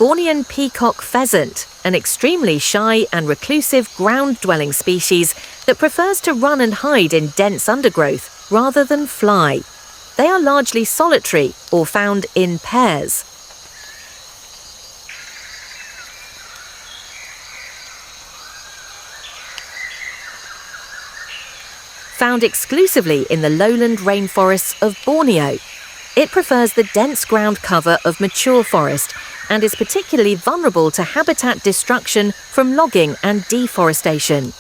Bornean Peacock Pheasant, an extremely shy and reclusive ground-dwelling species that prefers to run and hide in dense undergrowth rather than fly. They are largely solitary or found in pairs. Found exclusively in the lowland rainforests of Borneo. It prefers the dense ground cover of mature forest and is particularly vulnerable to habitat destruction from logging and deforestation.